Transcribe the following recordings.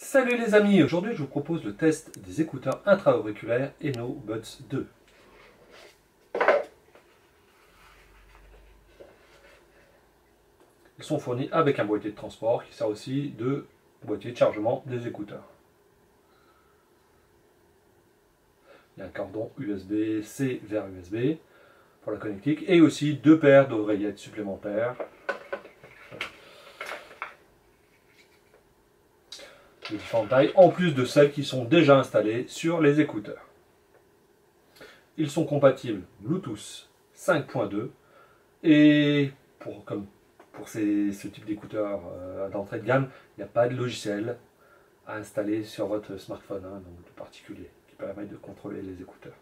Salut les amis, aujourd'hui je vous propose le test des écouteurs intra-auriculaires Eno Buds 2. Ils sont fournis avec un boîtier de transport qui sert aussi de boîtier de chargement des écouteurs. Il y a un cordon USB-C vers USB pour la connectique et aussi deux paires d'oreillettes supplémentaires. De différentes tailles, en plus de celles qui sont déjà installées sur les écouteurs. Ils sont compatibles Bluetooth 5.2 et comme pour ce type d'écouteurs d'entrée de gamme, il n'y a pas de logiciel à installer sur votre smartphone, donc de particulier, qui permet de contrôler les écouteurs.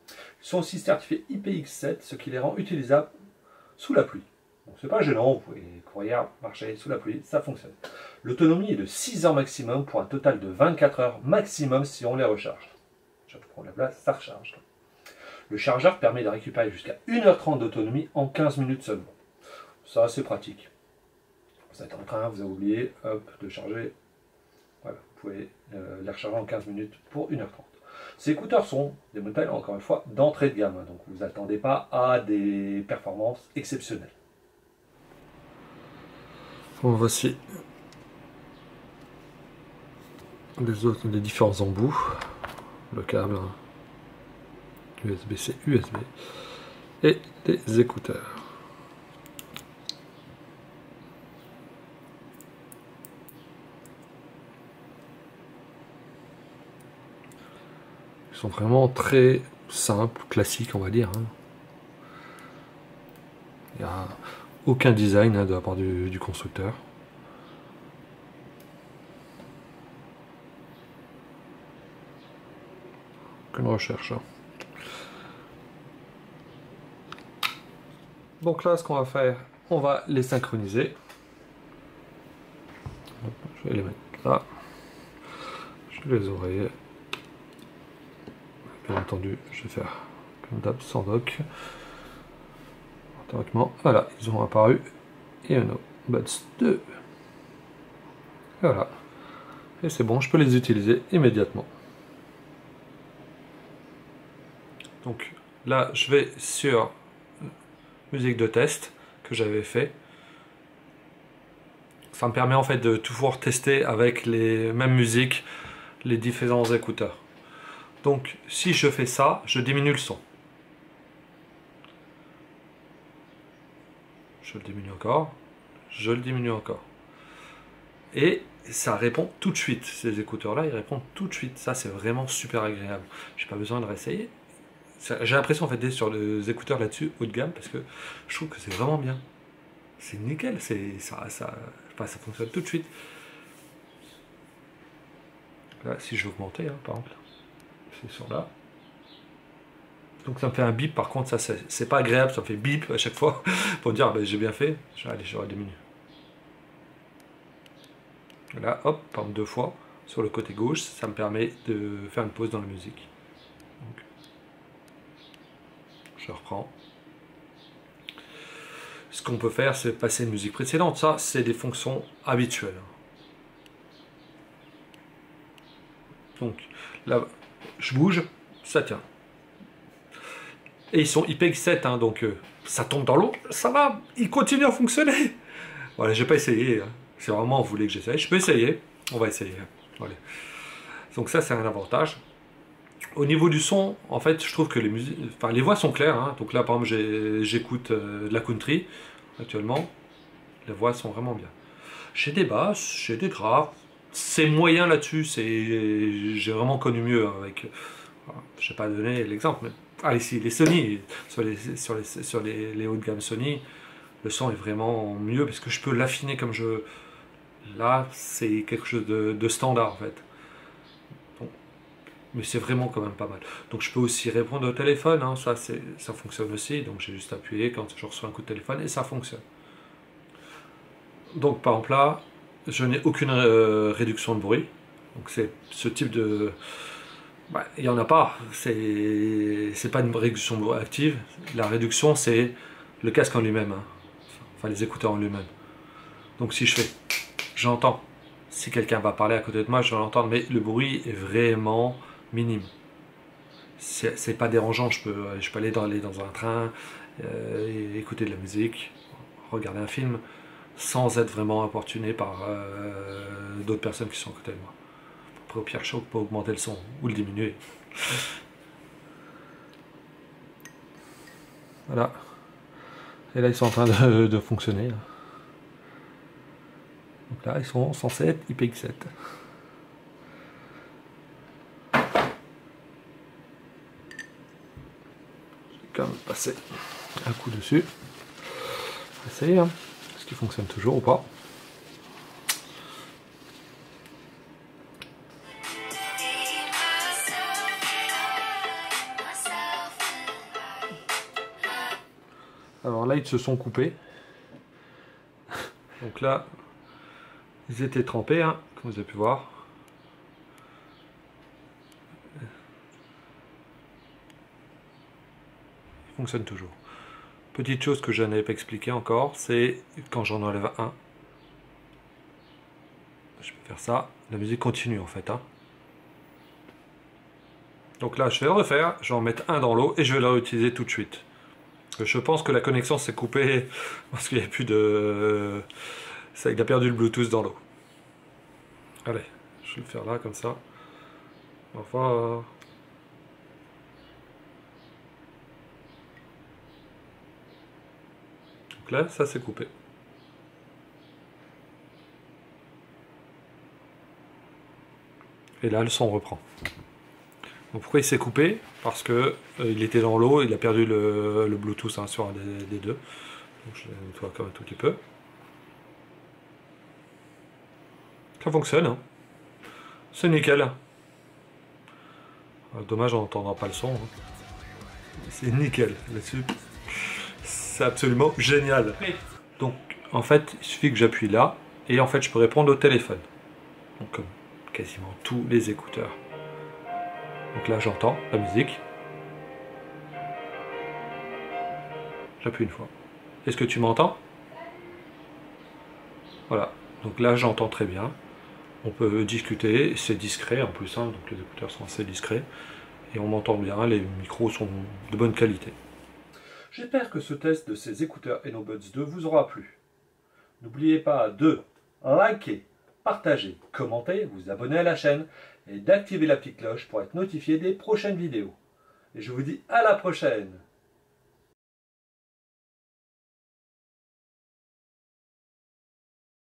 Ils sont aussi certifiés IPX7, ce qui les rend utilisables sous la pluie. Donc c'est pas gênant, vous pouvez courir, marcher sous la pluie, ça fonctionne. L'autonomie est de 6 heures maximum pour un total de 24 heures maximum si on les recharge. Chaque fois qu'on la place, ça recharge. Le chargeur permet de récupérer jusqu'à 1h30 d'autonomie en 15 minutes seulement. Ça c'est pratique. Vous êtes en train, vous avez oublié, hop, de charger. Voilà, vous pouvez les recharger en 15 minutes pour 1h30. Ces écouteurs sont des modèles, encore une fois, d'entrée de gamme. Donc vous n'attendez pas à des performances exceptionnelles. Bon, voici les différents embouts, le câble USB-C, USB et des écouteurs. Ils sont vraiment très simples, classiques on va dire. Il n'y a aucun design de la part du constructeur. Aucune recherche. Donc là, ce qu'on va faire, on va les synchroniser. Je vais les mettre là. Je les oreilles. Bien entendu, je vais faire comme d'hab sans dock. Théoriquement, voilà, ils ont apparu. Et Eno Buds 2. Voilà. Et c'est bon, je peux les utiliser immédiatement. Donc là, je vais sur musique de test que j'avais fait. Ça me permet en fait de toujours tester avec les mêmes musiques les différents écouteurs. Donc si je fais ça, je diminue le son. Je le diminue encore, je le diminue encore. Et ça répond tout de suite. Ces écouteurs-là, ils répondent tout de suite. Ça, c'est vraiment super agréable. J'ai pas besoin de réessayer. J'ai l'impression en fait d'être sur les écouteurs là-dessus haut de gamme parce que je trouve que c'est vraiment bien. C'est nickel. Ça fonctionne tout de suite. Là, si je veux augmenter, par exemple, c'est sur là. Donc ça me fait un bip. Par contre, ça c'est pas agréable. Ça me fait bip à chaque fois pour me dire ben, j'ai bien fait. Allez, je diminue. Là, hop, par exemple, 2 fois sur le côté gauche, ça me permet de faire une pause dans la musique. Donc, je reprends. Ce qu'on peut faire, c'est passer une musique précédente. Ça, c'est des fonctions habituelles. Donc, là, je bouge, ça tient. Et ils sont IPX7, donc ça tombe dans l'eau, ça va, ils continuent à fonctionner. Voilà, je vais pas essayer. Si vraiment vous voulez que j'essaye, je peux essayer. On va essayer. Voilà. Donc ça, c'est un avantage. Au niveau du son, en fait, je trouve que les voix sont claires. Donc là, par exemple, j'écoute de la country actuellement. Les voix sont vraiment bien. J'ai des basses, j'ai des graves. C'est moyen là-dessus. J'ai vraiment connu mieux avec. Je vais pas donner l'exemple, mais allez, si les Sony, sur les hauts de gamme Sony, le son est vraiment mieux parce que je peux l'affiner comme je veux. Là, c'est quelque chose de standard en fait. Mais c'est vraiment quand même pas mal. Donc je peux aussi répondre au téléphone, ça fonctionne aussi. Donc j'ai juste appuyé quand je reçois un coup de téléphone et ça fonctionne. Donc par exemple là, je n'ai aucune réduction de bruit. Donc c'est ce type de... il n'y en a pas. C'est pas une réduction de bruit active. La réduction c'est le casque en lui-même. Enfin les écouteurs en lui-même. Donc si je fais, j'entends, Si quelqu'un va parler à côté de moi, je vais l'entendre, mais le bruit est vraiment minime. C'est pas dérangeant, je peux aller dans un train, et écouter de la musique, regarder un film, sans être vraiment importuné par d'autres personnes qui sont à côté de moi. Après, au pire, je peux augmenter le son ou le diminuer. Voilà. Et là, ils sont en train de fonctionner. Donc là, ils sont censés être IPX7. Je vais quand même passer un coup dessus. Essayer, hein. Est-ce qu'il fonctionne toujours ou pas? Alors là, ils se sont coupés. Donc là, ils étaient trempés, hein, comme vous avez pu voir. Ils fonctionnent toujours. Petite chose que je n'avais pas expliqué encore, c'est quand j'en enlève un. Je peux faire ça. La musique continue en fait, hein. Donc là, je vais le refaire. Je vais en mettre un dans l'eau et je vais le réutiliser tout de suite. Je pense que la connexion s'est coupée parce qu'il n'y a plus de... Il a perdu le Bluetooth dans l'eau. Allez, je vais le faire là, comme ça. Enfin... Donc là, ça s'est coupé. Et là, le son reprend. Donc pourquoi il s'est coupé? Parce que il était dans l'eau, il a perdu le Bluetooth, hein, sur un des deux. Donc je le nettoie quand même un tout petit peu. Ça fonctionne, hein. C'est nickel. Dommage, on n'entendra pas le son, hein. C'est nickel là-dessus. C'est absolument génial. Donc en fait, il suffit que j'appuie là et en fait je peux répondre au téléphone. Donc comme quasiment tous les écouteurs. Donc là j'entends la musique. J'appuie une fois. Est-ce que tu m'entends? Voilà. Donc là j'entends très bien. On peut discuter, c'est discret en plus, hein, donc les écouteurs sont assez discrets. Et on m'entend bien, les micros sont de bonne qualité. J'espère que ce test de ces écouteurs Enobuds 2 vous aura plu. N'oubliez pas de liker, partager, commenter, vous abonner à la chaîne et d'activer la petite cloche pour être notifié des prochaines vidéos. Et je vous dis à la prochaine!